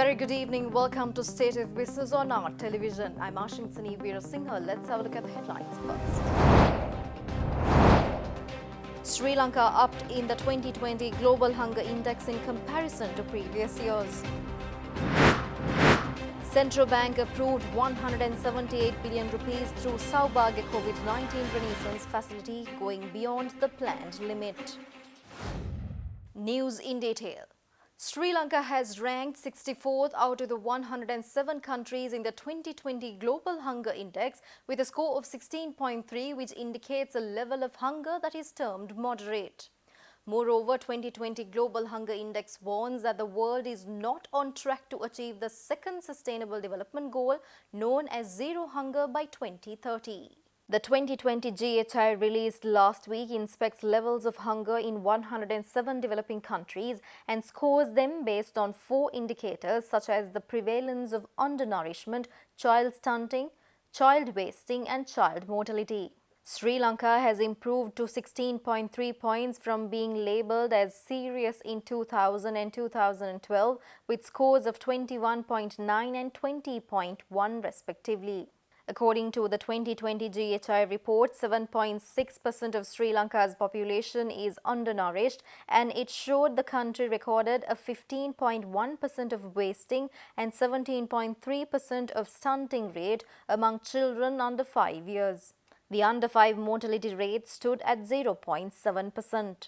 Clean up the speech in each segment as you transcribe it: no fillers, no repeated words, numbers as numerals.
very good evening. Welcome to State of Business on our television. I'm Ashinsani Veerasinghe. Let's have a look at the headlines first. Sri Lanka upped in the 2020 Global Hunger Index in comparison to previous years. Central Bank approved 178 billion rupees through Saubhagya COVID-19 Renaissance Facility, going beyond the planned limit. News in detail. Sri Lanka has ranked 64th out of the 107 countries in the 2020 Global Hunger Index with a score of 16.3, which indicates a level of hunger that is termed moderate. Moreover, 2020 Global Hunger Index warns that the world is not on track to achieve the second Sustainable Development Goal known as Zero Hunger by 2030. The 2020 GHI released last week inspects levels of hunger in 107 developing countries and scores them based on 4 indicators such as the prevalence of undernourishment, child stunting, child wasting and child mortality. Sri Lanka has improved to 16.3 points from being labelled as serious in 2000 and 2012 with scores of 21.9 and 20.1 respectively. According to the 2020 GHI report, 7.6% of Sri Lanka's population is undernourished, and it showed the country recorded a 15.1% of wasting and 17.3% of stunting rate among children under 5 years. The under 5 mortality rate stood at 0.7%.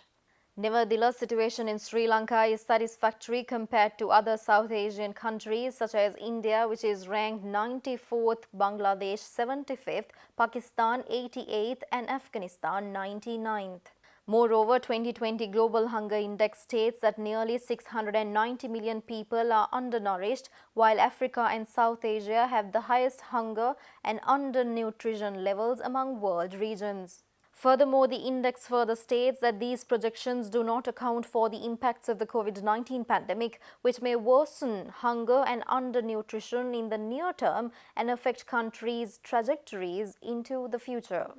Nevertheless, situation in Sri Lanka is satisfactory compared to other South Asian countries such as India, which is ranked 94th, Bangladesh 75th, Pakistan 88th and Afghanistan 99th. Moreover, 2020 Global Hunger Index states that nearly 690 million people are undernourished, while Africa and South Asia have the highest hunger and undernutrition levels among world regions. Furthermore, the index further states that these projections do not account for the impacts of the COVID-19 pandemic, which may worsen hunger and undernutrition in the near term and affect countries' trajectories into the future.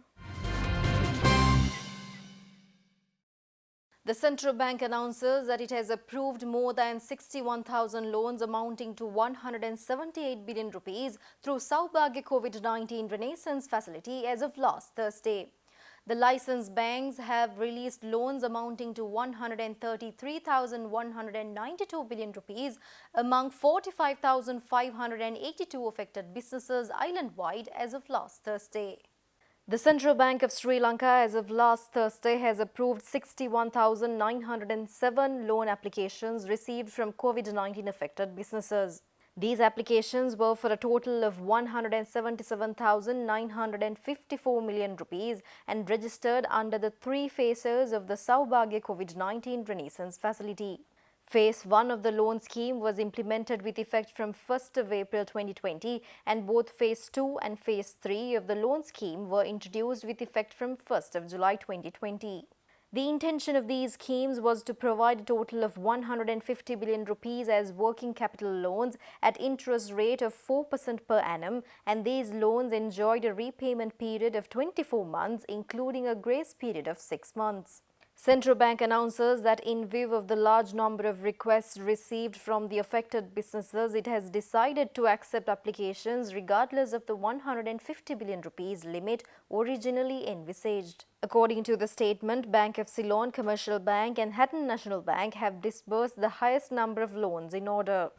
The central bank announces that it has approved more than 61,000 loans amounting to 178 billion rupees through Saubhagya COVID-19 Renaissance Facility as of last Thursday. The licensed banks have released loans amounting to 133,192 billion rupees among 45,582 affected businesses island-wide as of last Thursday. The Central Bank of Sri Lanka as of last Thursday has approved 61,907 loan applications received from COVID-19 affected businesses. These applications were for a total of 177,954 million rupees and registered under the 3 phases of the Saubhagya COVID-19 Renaissance Facility. Phase 1 of the loan scheme was implemented with effect from 1st of April 2020 and both Phase 2 and Phase 3 of the loan scheme were introduced with effect from 1st of July 2020. The intention of these schemes was to provide a total of 150 billion rupees as working capital loans at interest rate of 4% per annum, and these loans enjoyed a repayment period of 24 months, including a grace period of 6 months. Central Bank announces that in view of the large number of requests received from the affected businesses, it has decided to accept applications regardless of the 150 billion rupees limit originally envisaged. According to the statement, Bank of Ceylon, Commercial Bank and Hatton National Bank have disbursed the highest number of loans in order.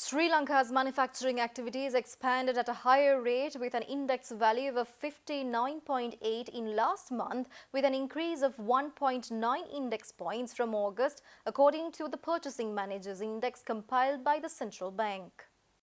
Sri Lanka's manufacturing activities expanded at a higher rate with an index value of 59.8 in last month with an increase of 1.9 index points from August, according to the Purchasing Managers Index compiled by the Central Bank.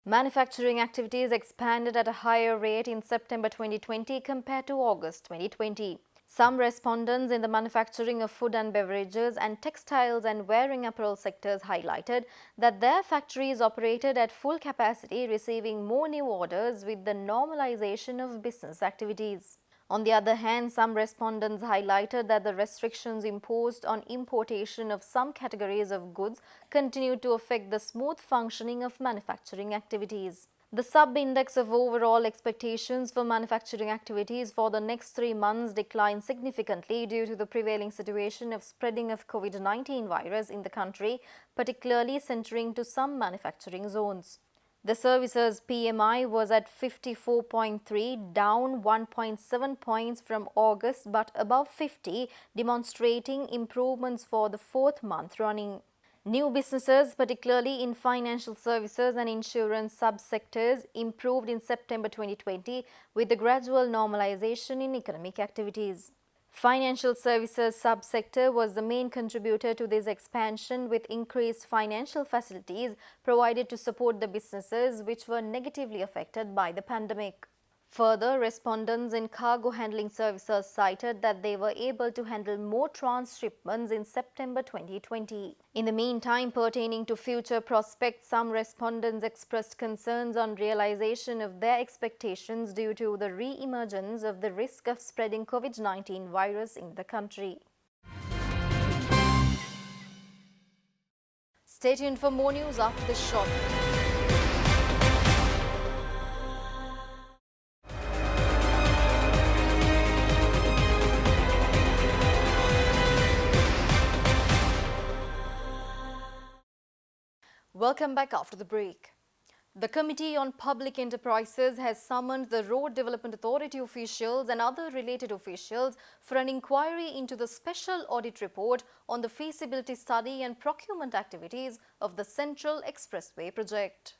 Manufacturing activities expanded at a higher rate in September 2020 compared to August 2020. Some respondents in the manufacturing of food and beverages and textiles and wearing apparel sectors highlighted that their factories operated at full capacity, receiving more new orders with the normalization of business activities. On the other hand, some respondents highlighted that the restrictions imposed on importation of some categories of goods continued to affect the smooth functioning of manufacturing activities. The sub-index of overall expectations for manufacturing activities for the next 3 months declined significantly due to the prevailing situation of spreading of COVID-19 virus in the country, particularly centering to some manufacturing zones. The services PMI was at 54.3, down 1.7 points from August but above 50, demonstrating improvements for the fourth month running. New businesses, particularly in financial services and insurance subsectors, improved in September 2020 with the gradual normalization in economic activities. Financial services subsector was the main contributor to this expansion with increased financial facilities provided to support the businesses which were negatively affected by the pandemic. Further, respondents in cargo handling services cited that they were able to handle more transshipments in September 2020. In the meantime, pertaining to future prospects, some respondents expressed concerns on realization of their expectations due to the re-emergence of the risk of spreading COVID-19 virus in the country. Stay tuned for more news after this short break. Welcome back after the break. The Committee on Public Enterprises has summoned the Road Development Authority officials and other related officials for an inquiry into the special audit report on the feasibility study and procurement activities of the Central Expressway project.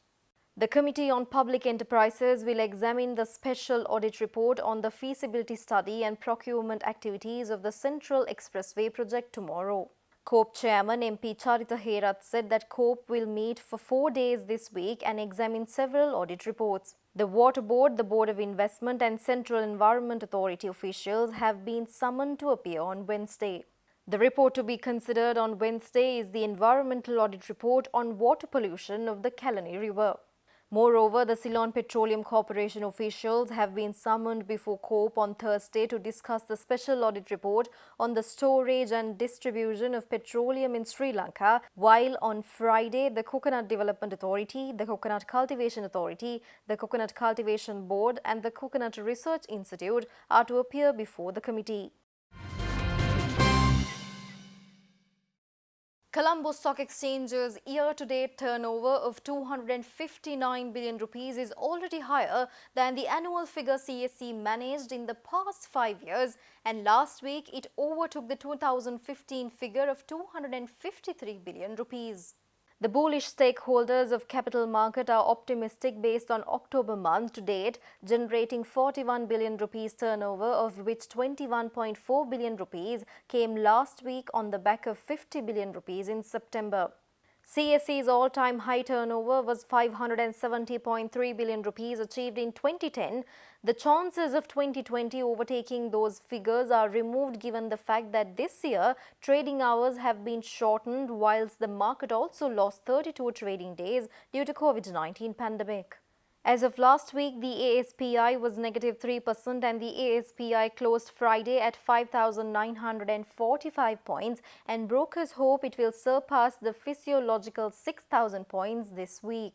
The Committee on Public Enterprises will examine the special audit report on the feasibility study and procurement activities of the Central Expressway project tomorrow. COPE Chairman MP Charita Herath said that COPE will meet for 4 days this week and examine several audit reports. The Water Board, the Board of Investment and Central Environment Authority officials have been summoned to appear on Wednesday. The report to be considered on Wednesday is the Environmental Audit Report on water pollution of the Kalani River. Moreover, the Ceylon Petroleum Corporation officials have been summoned before COPE on Thursday to discuss the special audit report on the storage and distribution of petroleum in Sri Lanka, while on Friday, the Coconut Development Authority, the Coconut Cultivation Authority, the Coconut Cultivation Board and the Coconut Research Institute are to appear before the committee. Colombo Stock Exchange's year-to-date turnover of 259 billion rupees is already higher than the annual figure CSE managed in the past 5 years, and last week it overtook the 2015 figure of 253 billion rupees. The bullish stakeholders of capital market are optimistic based on October month to date, generating 41 billion rupees turnover, of which 21.4 billion rupees came last week on the back of 50 billion rupees in September. CSE's all-time high turnover was 570.3 billion rupees achieved in 2010. The chances of 2020 overtaking those figures are removed given the fact that this year trading hours have been shortened whilst the market also lost 32 trading days due to COVID-19 pandemic. As of last week, the ASPI was negative 3% and the ASPI closed Friday at 5,945 points, and brokers hope it will surpass the physiological 6,000 points this week.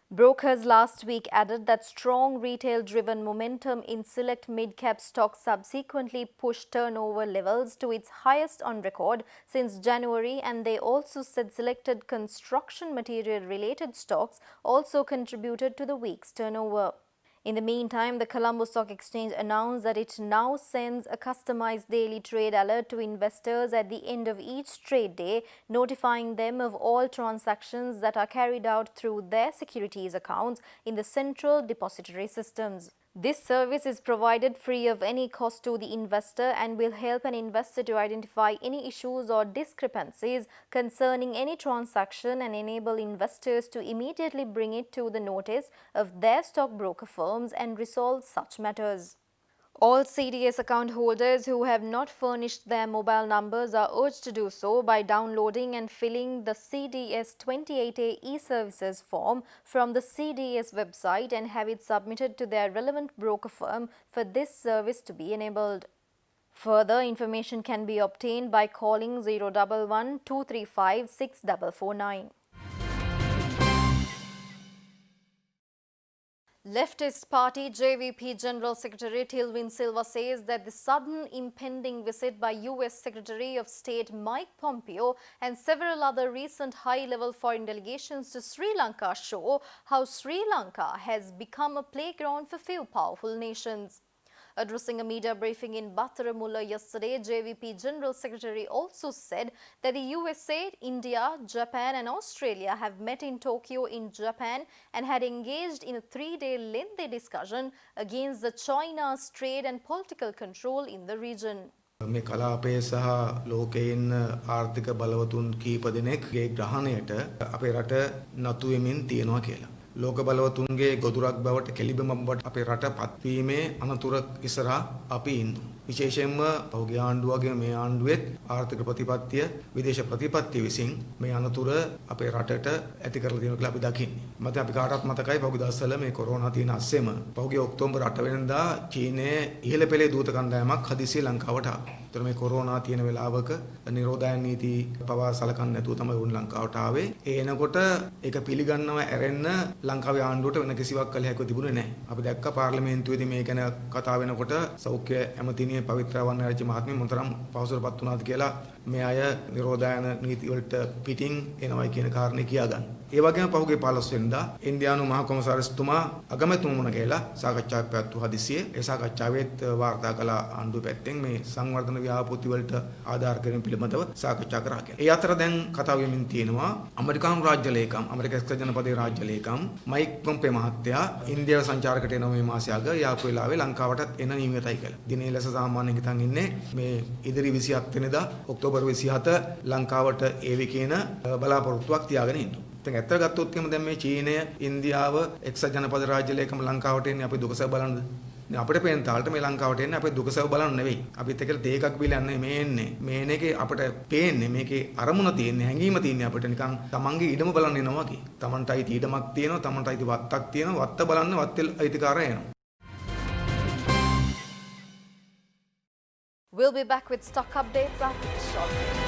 Brokers last week added that strong retail-driven momentum in select mid-cap stocks subsequently pushed turnover levels to its highest on record since January, and they also said selected construction material-related stocks also contributed to the week's turnover. In the meantime, the Colombo Stock Exchange announced that it now sends a customized daily trade alert to investors at the end of each trade day, notifying them of all transactions that are carried out through their securities accounts in the central depository systems. This service is provided free of any cost to the investor and will help an investor to identify any issues or discrepancies concerning any transaction and enable investors to immediately bring it to the notice of their stockbroker firms and resolve such matters. All CDS account holders who have not furnished their mobile numbers are urged to do so by downloading and filling the CDS 28A e-services form from the CDS website and have it submitted to their relevant broker firm for this service to be enabled. Further information can be obtained by calling 011 235 6449. Leftist Party JVP General Secretary Tilvin Silva says that the sudden impending visit by US Secretary of State Mike Pompeo and several other recent high-level foreign delegations to Sri Lanka show how Sri Lanka has become a playground for few powerful nations. Addressing a media briefing in Battaramulla yesterday, JVP General Secretary also said that the USA, India, Japan and Australia have met in Tokyo in Japan and had engaged in a 3-day lengthy discussion against the China's trade and political control in the region. මේ කලාපයේ සහ ලෝකයේ ඉන්න ආර්ථික බලවතුන් කීප දෙනෙක්ගේ ග්‍රහණයට අපේ රට නතු වෙමින් තියෙනවා කියලා. ලෝක බලවතුන්ගේ ගොදුරක් බවට කෙලිබිමක් බවට අපේ රට පත්වීමේ අනතුර ඉස්සරහා අපි ඉන්නවා. විශේෂයෙන්ම පහුගිය ආණ්ඩුව වගේ මේ ආණ්ඩුවෙත් ආර්ථික ප්‍රතිපත්තිය විදේශ ප්‍රතිපත්තිය විසින් මේ අනතුර අපේ රටට ඇති කරලා තියෙනවා කියලා අපි දකින්නේ. මත අපි කාටවත් මතකයි පහුගිය දවස්වල මේ කොරෝනා තියෙන අස්සෙම පහුගිය ඔක්තෝබර් 8 වෙනිදා චීනයේ ඉහළ පෙළේ දූත කණ්ඩායමක් හදිසියේ ලංකාවට ආවා. ඒතර මේ කොරෝනා තියෙන වෙලාවක නිරෝධායන නීති පවා සලකන්නේ නැතුව තමයි උන් ලංකාවට ආවේ. ඒ එනකොට ඒක පිළිගන්නව ඇරෙන්න ලංකාවේ ආණ්ඩුවට වෙන කිසිවක් කළ හැකියාව තිබුණේ නැහැ. අපි දැක්ක පාර්ලිමේන්තුවේදී මේ ගැන කතා වෙනකොට සෞඛ්‍ය ඇමතිනිය පවිත්‍රා වර්ණාරච්චි මහත්මිය මොතරම් පහසුරපත් වුණාද කියලා මේ අය නිරෝධායන නීති වලට පිටින් එනවයි කියන කාරණේ කියාගන්න. ඒ වගේම පහුගිය 15 වෙනිදා ඉන්දියානු මහ කොමසාරිස්තුමා අගමැතිතුමුණ ගිහලා සාකච්ඡාවක් පැවැත්වුවා හදිසියේ. ඒ සාකච්ඡාවෙත් වාර්තා කළ ආණ්ඩුව පැත්තෙන් මේ සංවර්ධන ව්‍යාපෘති වලට ආධාර කරගෙන පිළිබඳව සාකච්ඡා කරා කියලා. ඒ අතර දැන් කතා වෙමින් තියෙනවා ඇමරිකානු රාජ්‍ය ලේකම් ඇමරිකා එක්සත් ජනපදයේ රාජ්‍ය ලේකම් මයික් පොම්පේ මහත්තයා ඉන්දියාව සංචාරකට එන මේ මාසය අග යාපු වෙලාවේ ලංකාවටත් එන නියමිතයි කියලා. දිනේ ලෙස සාමාන්‍යයෙන් හිතන් ඉන්නේ මේ ඉදිරි 27 වෙනිදා ඔක්තෝබර් 27 ලංකාවට ඒවි කියන බලාපොරොත්තුවක් තියාගෙන ඉන්නවා. දැන් ඇත්තට ගත්තොත් එහෙම දැන් මේ චීනය, ඉන්දියාව, එක්සත් ජනපද රාජ්‍ය ලේකම් ලංකාවට එන්නේ අපි දුකසව බලන්නද? දැන් අපිට පේන තාලට මේ ලංකාවට එන්නේ අපි දුකසව බලන්න නෙවෙයි. අපිත් එක්කලා තේ එකක් බීලා යන්නේ මේ එන්නේ. මේන එකේ අපිට පේන්නේ මේකේ අරමුණ තියෙන්නේ, හැඟීම තියෙන්නේ අපිට නිකන් තමන්ගේ ඉඩම බලන්න එනවා වගේ. තමන්ට අයිති ඉඩමක් තියෙනවා, තමන්ට අයිති වත්තක් තියෙනවා, වත්ත බලන්න වත්තේ අයිතිකාරය එනවා. We'll be back with stock updates after this short break.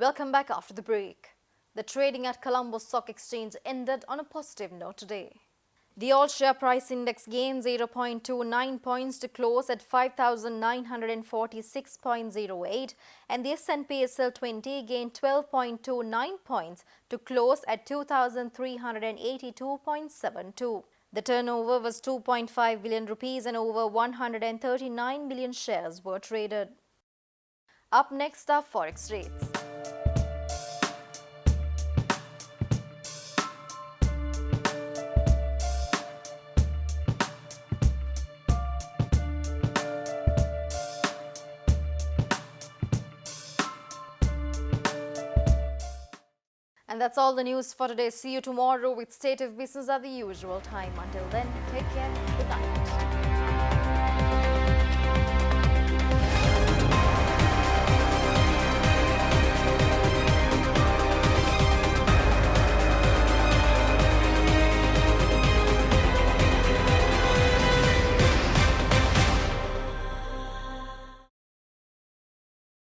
Welcome back after the break. The trading at Colombo Stock Exchange ended on a positive note today. The all-share price index gained 0.29 points to close at 5,946.08 and the S&P SL20 gained 12.29 points to close at 2,382.72. The turnover was 2.5 billion rupees and over 139 million shares were traded. Up next are forex rates. And that's all the news for today. See you tomorrow with State of Business at the usual time. Until then, take care. Good night.